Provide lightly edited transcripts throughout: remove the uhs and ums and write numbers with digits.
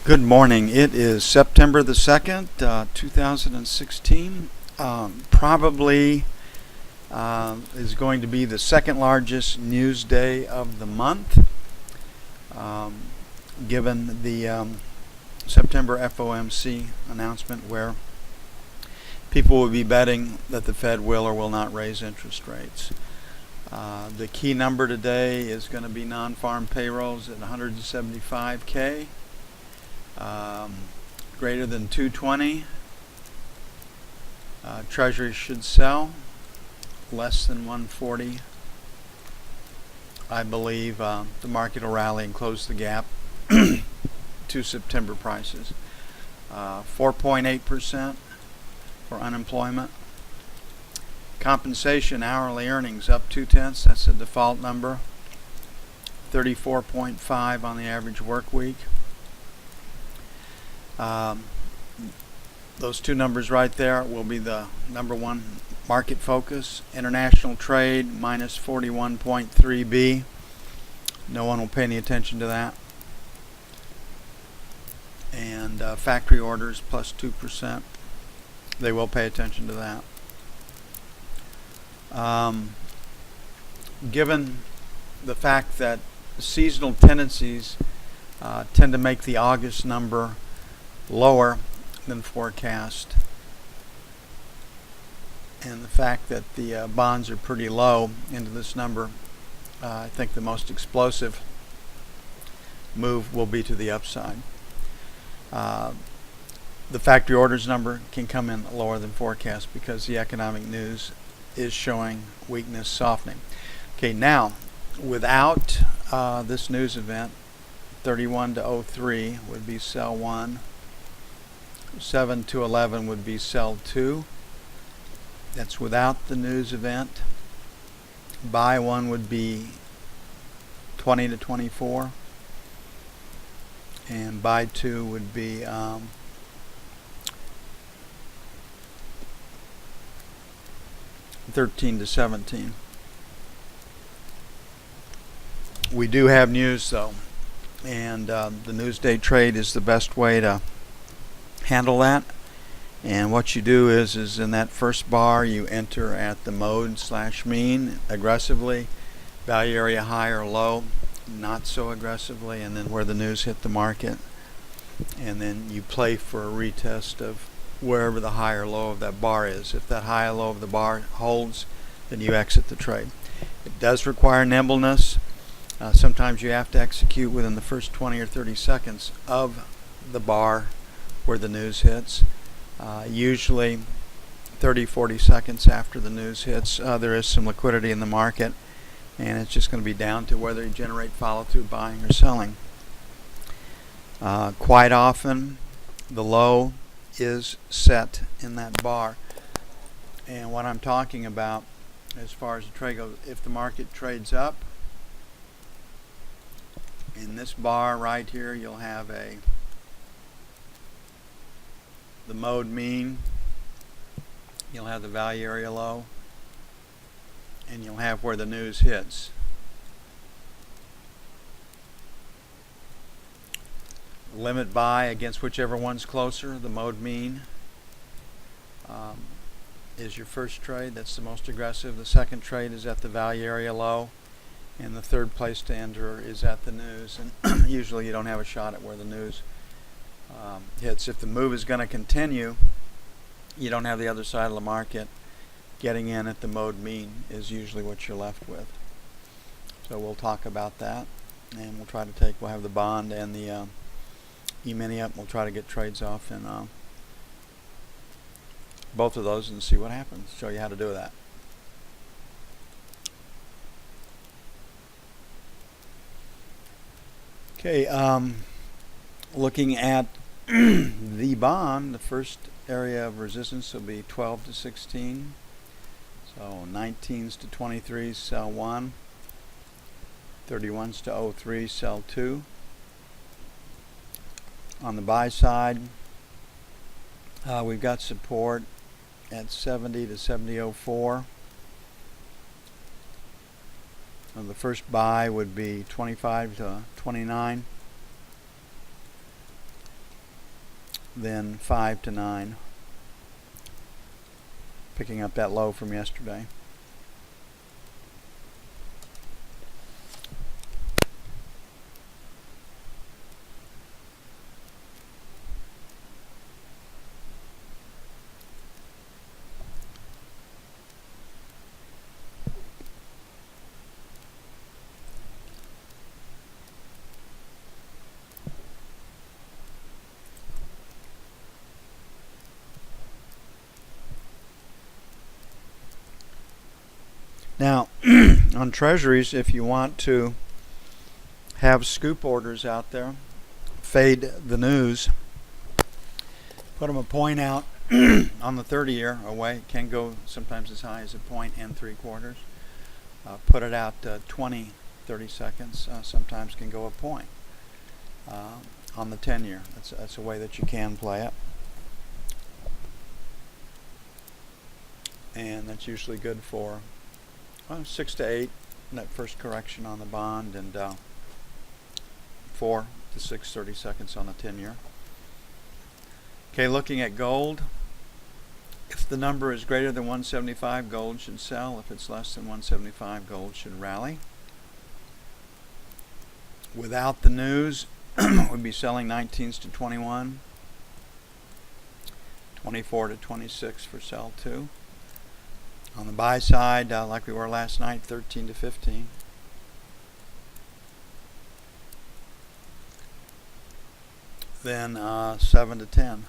Good morning. It is September the 2nd, 2016. Probably is going to be the second largest news day of the month, given the September FOMC announcement where people will be betting that the Fed will or will not raise interest rates. The key number today is going to be non-farm payrolls at 175K. Greater than 220. Treasuries should sell. Less than 140. I believe the market will rally and close the gap to September prices. 4.8% for unemployment. Compensation hourly earnings up 0.2. That's the default number. 34.5 on the average work week. Those two numbers right there will be the number one market focus. International trade minus 41.3B. No one will pay any attention to that. And factory orders plus 2%. They will pay attention to that. Given the fact that seasonal tendencies tend to make the August number lower than forecast, and the fact that the bonds are pretty low into this number, I think the most explosive move will be to the upside. The factory orders number can come in lower than forecast because the economic news is showing weakness, softening. Okay, now without this news event, 31 to 03 would be sell 1. 7 to 11 would be sell 2. That's without the news event. Buy 1 would be 20 to 24. And buy 2 would be 13 to 17. We do have news though, and the news day trade is the best way to handle that. And what you do is in that first bar you enter at the mode/mean aggressively, value area high or low not so aggressively, and then where the news hit the market, and then you play for a retest of wherever the high or low of that bar is. If that high or low of the bar holds, then you exit the trade. It does require nimbleness. Sometimes you have to execute within the first 20 or 30 seconds of the bar where the news hits. Usually 30-40 seconds after the news hits, there is some liquidity in the market, and it's just going to be down to whether you generate follow-through buying or selling. Quite often the low is set in that bar, and what I'm talking about as far as the trade goes, if the market trades up in this bar right here, you'll have the mode mean, you'll have the value area low, and you'll have where the news hits. Limit buy against whichever one's closer. The mode mean is your first trade. That's the most aggressive. The second trade is at the value area low, and the third place to enter is at the news. And usually you don't have a shot at where the news hits. If the move is going to continue, you don't have the other side of the market. Getting in at the mode mean is usually what you're left with. So we'll talk about that, and we'll have the bond and the E-mini up. We'll try to get trades off in both of those and see what happens. Show you how to do that. Okay, looking at the bond, the first area of resistance will be 12 to 16. So 19s to 23s, sell 1. 31s to 03, sell 2. On the buy side, we've got support at 70 to 70.04. The first buy would be 25 to 29. then 5 to 9, picking up that low from yesterday. Now, on treasuries, if you want to have scoop orders out there, fade the news, put them a point out on the 30-year away. It can go sometimes as high as a point and 3/4. Put it out 20, 30 seconds. Sometimes can go a point on the 10-year. That's a way that you can play it. And that's usually good for 6 to 8 in that first correction on the bond, and 4 to 6 30 seconds on the 10-year. Okay, looking at gold. If the number is greater than 175, gold should sell. If it's less than 175, gold should rally. Without the news, we'd be selling 19s to 21, 24 to 26 for sell 2. On the buy side, like we were last night, 13 to 15. Then 7 to 10.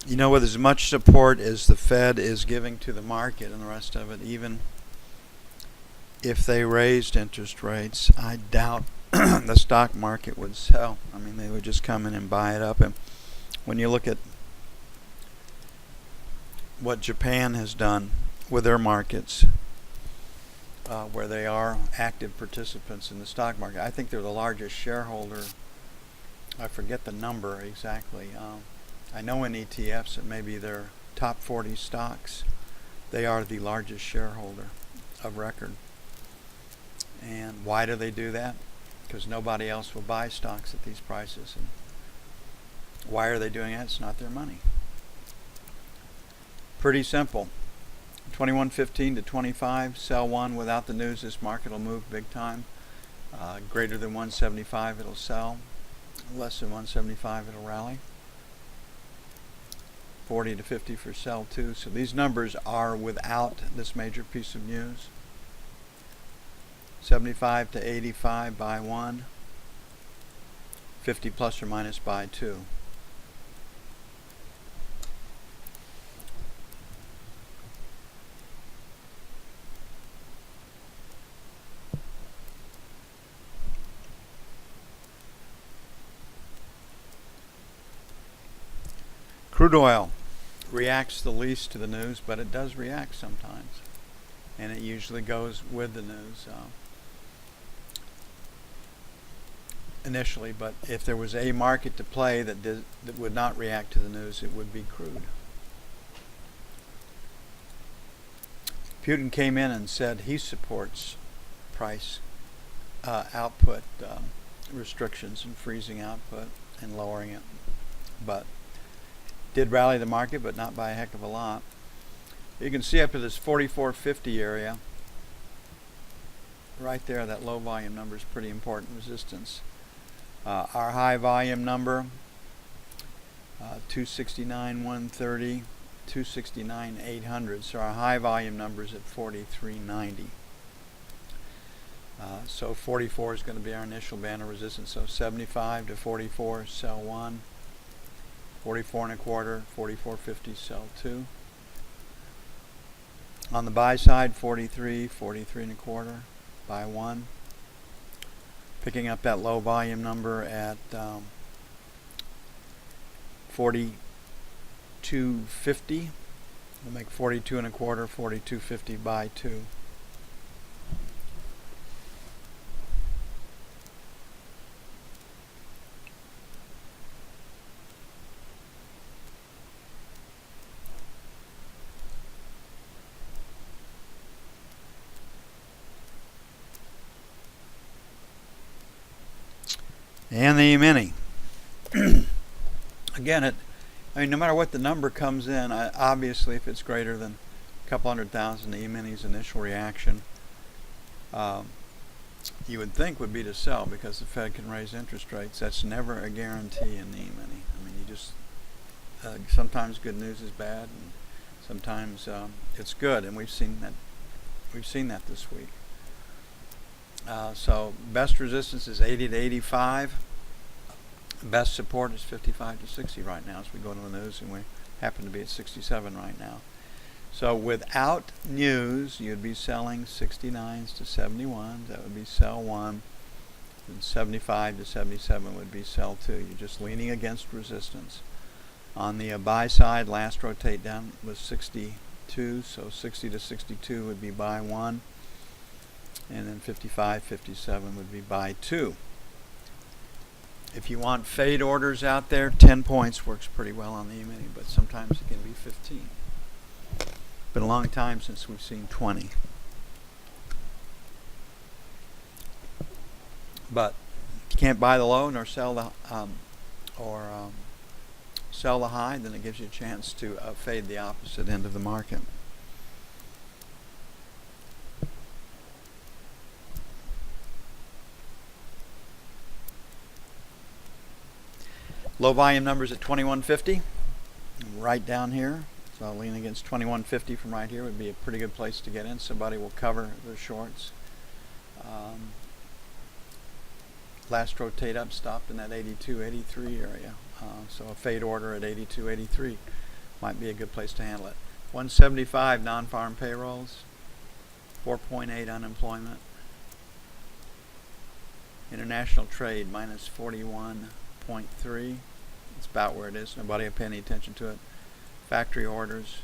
You know, with as much support as the Fed is giving to the market and the rest of it, even if they raised interest rates, I doubt the stock market would sell. I mean, they would just come in and buy it up. And when you look at what Japan has done with their markets, where they are active participants in the stock market, I think they're the largest shareholder. I forget the number exactly. I know in ETFs it may be their top 40 stocks. They are the largest shareholder of record. And why do they do that? Because nobody else will buy stocks at these prices. And why are they doing that? It's not their money. Pretty simple. 21.15 to 25, sell 1. Without the news, this market will move big time. Greater than 175, it'll sell. Less than 175, it'll rally. 40 to 50 for sell 2. So these numbers are without this major piece of news. 75 to 85, buy 1. 50 plus or minus, buy 2. Crude oil reacts the least to the news, but it does react sometimes, and it usually goes with the news initially. But if there was a market to play that would not react to the news, it would be crude. Putin came in and said he supports price output restrictions and freezing output and lowering it, but did rally the market, but not by a heck of a lot. You can see up to this 44.50 area right there. That low volume number is pretty important resistance. Our high volume number 269.130, 269.800. So our high volume number is at 43.90. So 44 is going to be our initial band of resistance. So 75 to 44, sell 1. 44.25, 44.50, sell 2. On the buy side, 43, 43.25, buy 1. Picking up that low volume number at 42.50. We'll make 42.25, 42.50, buy 2. And the E-mini. Again, I mean, no matter what the number comes in, obviously if it's greater than a couple 100,000, the E-mini's initial reaction, you would think would be to sell, because the Fed can raise interest rates. That's never a guarantee in the E-mini. I mean, you just sometimes good news is bad, and sometimes it's good, and we've seen that. We've seen that this week. So best resistance is 80 to 85. Best support is 55 to 60 right now as we go to the news, and we happen to be at 67 right now. So without news, you'd be selling 69s to 71. That would be sell 1. And 75 to 77 would be sell 2. You're just leaning against resistance. On the buy side, last rotate down was 62. So 60 to 62 would be buy 1. And then 55, 57 would be buy 2. If you want fade orders out there, 10 points works pretty well on the E-mini, but sometimes it can be 15. Been a long time since we've seen 20. But if you can't buy the low nor sell the sell the high, then it gives you a chance to fade the opposite end of the market. Low volume numbers at 2150, right down here. So I'll lean against 2150 from right here would be a pretty good place to get in. Somebody will cover their shorts. Last rotate up stopped in that 82, 83 area. So a fade order at 82, 83 might be a good place to handle it. 175 non-farm payrolls, 4.8 unemployment. International trade minus 41.3. It's about where it is. Nobody will pay any attention to it. Factory orders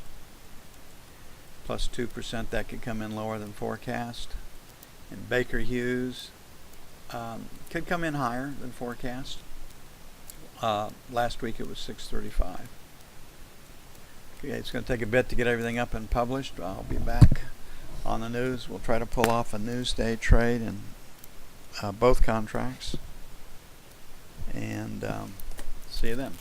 plus 2%. That could come in lower than forecast. And Baker Hughes could come in higher than forecast. Last week it was 635. Okay, it's going to take a bit to get everything up and published. I'll be back on the news. We'll try to pull off a Newsday trade in both contracts. And see you then.